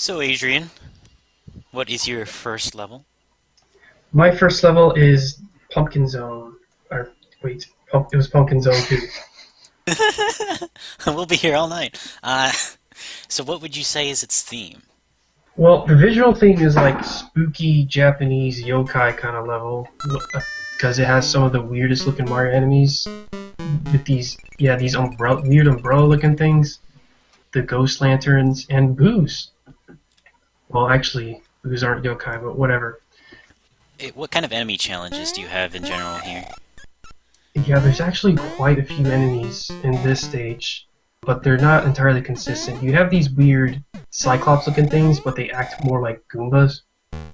So, Adrian, what is your first level? My first level is Pumpkin Zone. Or, wait, it was Pumpkin Zone 2. We'll be here all night. So what would you say is its theme? Well, the visual theme is like spooky Japanese yokai kind of level, because it has some of the weirdest looking Mario enemies with these weird umbrella looking things, the ghost lanterns, and boos. Well, actually, boos aren't yokai, but whatever. What kind of enemy challenges do you have in general here? Yeah, there's actually quite a few enemies in this stage, but they're not entirely consistent. You have these weird Cyclops-looking things, but they act more like Goombas.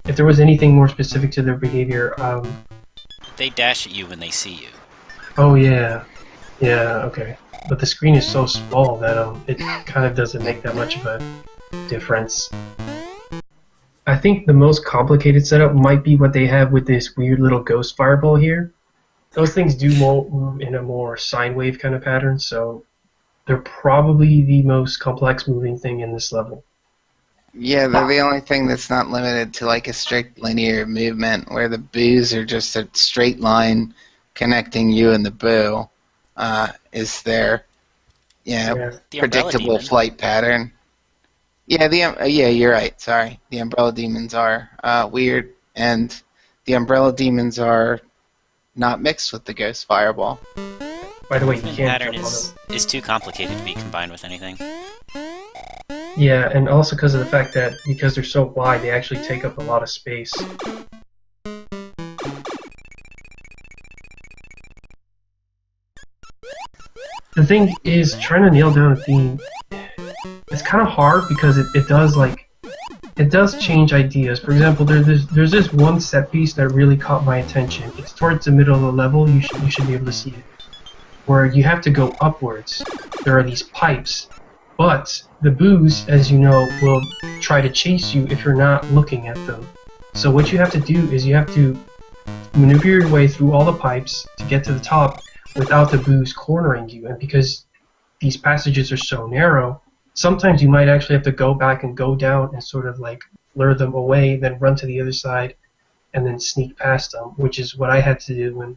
If there was anything more specific to their behavior, They dash at you when they see you. oh yeah, okay. But the screen is so small that it kind of doesn't make that much of a difference. I think the most complicated setup might be what they have with this weird little ghost fireball here. Those things do move in a more sine wave kind of pattern, so they're probably the most complex moving thing in this level. Yeah, they're the only thing that's not limited to like a strict linear movement, where the boos are just a straight line connecting you and the boo. Is their Yeah. The umbrella predictable demon. flight pattern. Yeah, yeah, you're right. Sorry, the umbrella demons are weird, and the umbrella demons are not mixed with the ghost fireball. By the way, you Movement can't pattern jump on them. is too complicated to be combined with anything. Yeah, and also because of the fact that because they're so wide, they actually take up a lot of space. The thing is, trying to nail down a theme, it's kind of hard because it does change ideas. For example, there's this one set piece that really caught my attention. It's towards the middle of the level. You should be able to see it, where you have to go upwards. There are these pipes, but the boos, as you know, will try to chase you if you're not looking at them. So what you have to do is you have to maneuver your way through all the pipes to get to the top without the boos cornering you. And because these passages are so narrow, sometimes you might actually have to go back and go down and sort of like lure them away, then run to the other side, and then sneak past them, which is what I had to do, and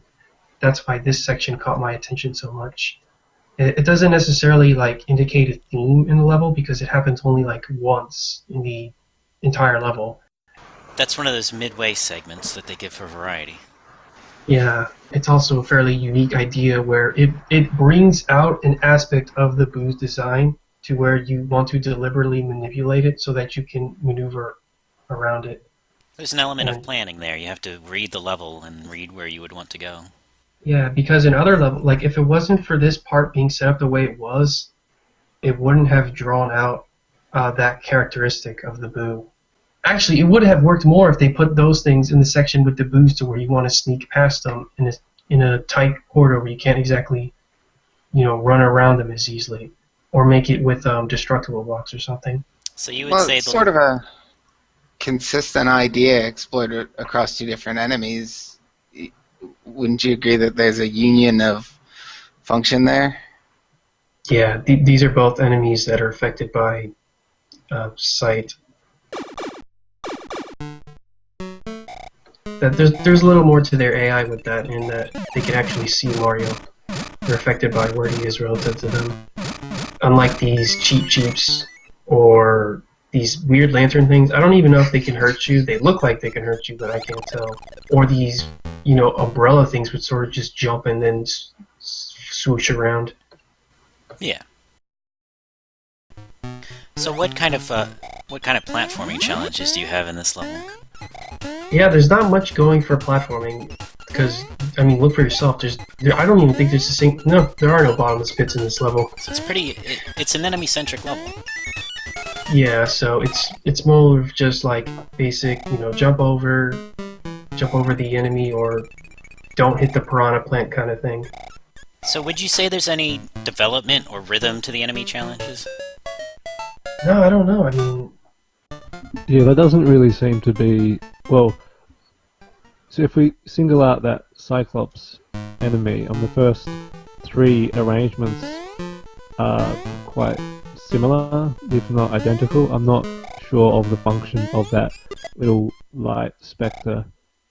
that's why this section caught my attention so much. It doesn't necessarily like indicate a theme in the level because it happens only like once in the entire level. That's one of those midway segments that they give for variety. Yeah, it's also a fairly unique idea where it brings out an aspect of the boo's design to where you want to deliberately manipulate it so that you can maneuver around it. There's an element of And planning there. You have to read the level and read where you would want to go. yeah, because in other level, like if it wasn't for this part being set up the way it was, it wouldn't have drawn out that characteristic of the boo. Actually, it would have worked more if they put those things in the section with the boos to where you want to sneak past them in a tight corridor where you can't exactly, run around them as easily, or make it with destructible blocks or something. So you would Well, say it's sort of a consistent idea explored across two different enemies. Wouldn't you agree that there's a union of function there? Yeah, these are both enemies that are affected by sight. That there's a little more to their AI with that, in that they can actually see Mario. They're affected by where he is relative to them. Unlike these cheeps or these weird lantern things, I don't even know if they can hurt you. They look like they can hurt you, but I can't tell. Or these, umbrella things would sort of just jump and then swoosh around. yeah. So what kind of platforming challenges do you have in this level? Yeah, there's not much going for platforming, because, look for yourself. I don't even think there's a single... No, there are no bottomless pits in this level. So it's an enemy-centric level. Yeah, so it's more of just like basic, jump over the enemy, or don't hit the piranha plant kind of thing. So would you say there's any development or rhythm to the enemy challenges? No, I don't know. Yeah, that doesn't really seem to be... Well, so if we single out that Cyclops enemy, on the first three arrangements are quite similar, if not identical. I'm not sure of the function of that little light spectre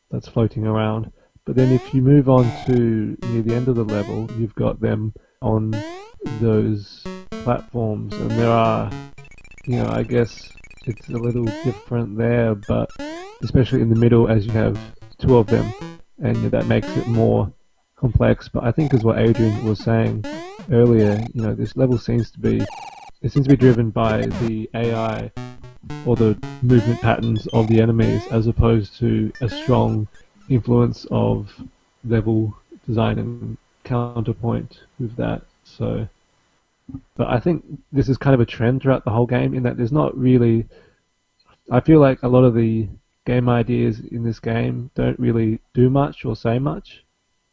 that's floating around. But then if you move on to near the end of the level, you've got them on those platforms, and there are, I guess it's a little different there, but especially in the middle as you have two of them, and that makes it more complex. But I think as what Adrian was saying earlier, this level seems to be driven by the AI or the movement patterns of the enemies as opposed to a strong influence of level design and counterpoint with that. So, but I think this is kind of a trend throughout the whole game in that there's not really, I feel like a lot of the game ideas in this game don't really do much or say much.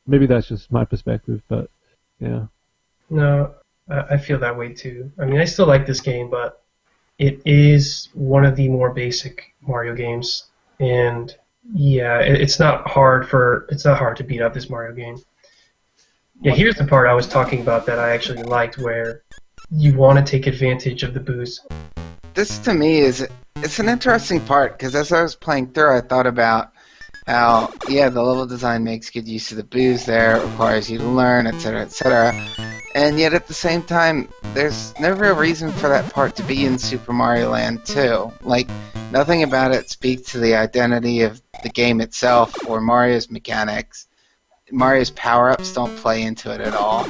Maybe that's just my perspective, but yeah. No, I feel that way too. I mean, I still like this game, but it is one of the more basic Mario games, and yeah, it's not hard to beat out this Mario game. Yeah, here's the part I was talking about that I actually liked, where you want to take advantage of the boost. This to me it's an interesting part, because as I was playing through, I thought about how, the level design makes good use of the booze there, it requires you to learn, etc., etc. And yet at the same time, there's no real reason for that part to be in Super Mario Land 2. Like, nothing about it speaks to the identity of the game itself or Mario's mechanics. Mario's power-ups don't play into it at all.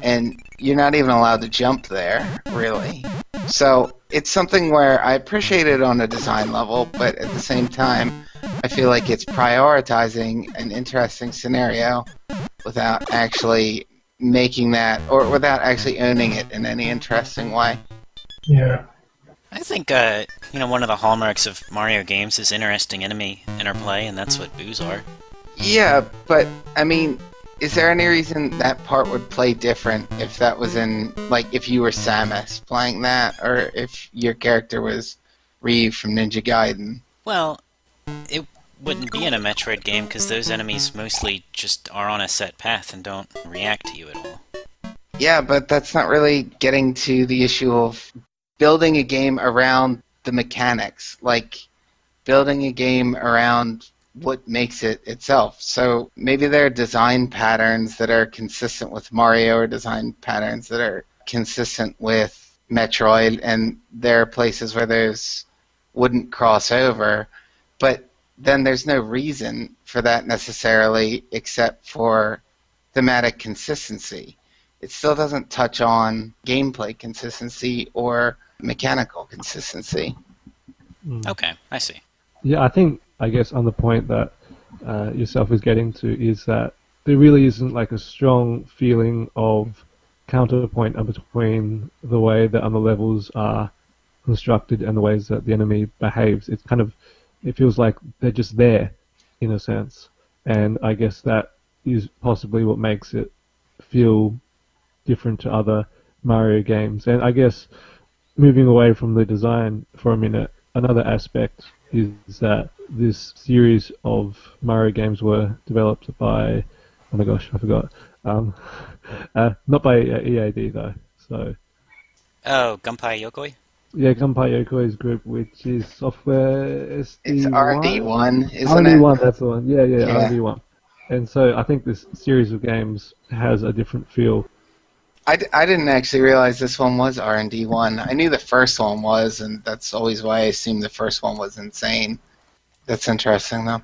And you're not even allowed to jump there, really. So it's something where I appreciate it on a design level, but at the same time, I feel like it's prioritizing an interesting scenario without actually making that, or without actually owning it in any interesting way. Yeah. I think, one of the hallmarks of Mario games is interesting enemy interplay, and that's what boos are. Yeah, but, I mean, is there any reason that part would play different if that was in, like, if you were Samus playing that, or if your character was Ryu from Ninja Gaiden? Well, it wouldn't be in a Metroid game because those enemies mostly just are on a set path and don't react to you at all. Yeah, but that's not really getting to the issue of building a game around the mechanics, like building a game around what makes it itself. So maybe there are design patterns that are consistent with Mario, or design patterns that are consistent with Metroid, and there are places where those wouldn't cross over, but then there's no reason for that necessarily except for thematic consistency. It still doesn't touch on gameplay consistency or mechanical consistency. Okay, I see. Yeah, I guess on the point that yourself is getting to is that there really isn't like a strong feeling of counterpoint between the way that the levels are constructed and the ways that the enemy behaves. It feels like they're just there, in a sense. And I guess that is possibly what makes it feel different to other Mario games. And I guess moving away from the design for a minute, another aspect is that this series of Mario games were developed by, oh my gosh, I forgot. Not by EAD though. So. Oh, Gunpei Yokoi? Yeah, Gunpei Yokoi's group, which is software SD1. It's R&D1, isn't R&D1, it? that's the one. Yeah, R&D1. And so I think this series of games has a different feel. I didn't actually realize this one was R&D1. I knew the first one was, and that's always why I assumed the first one was insane. That's interesting, though.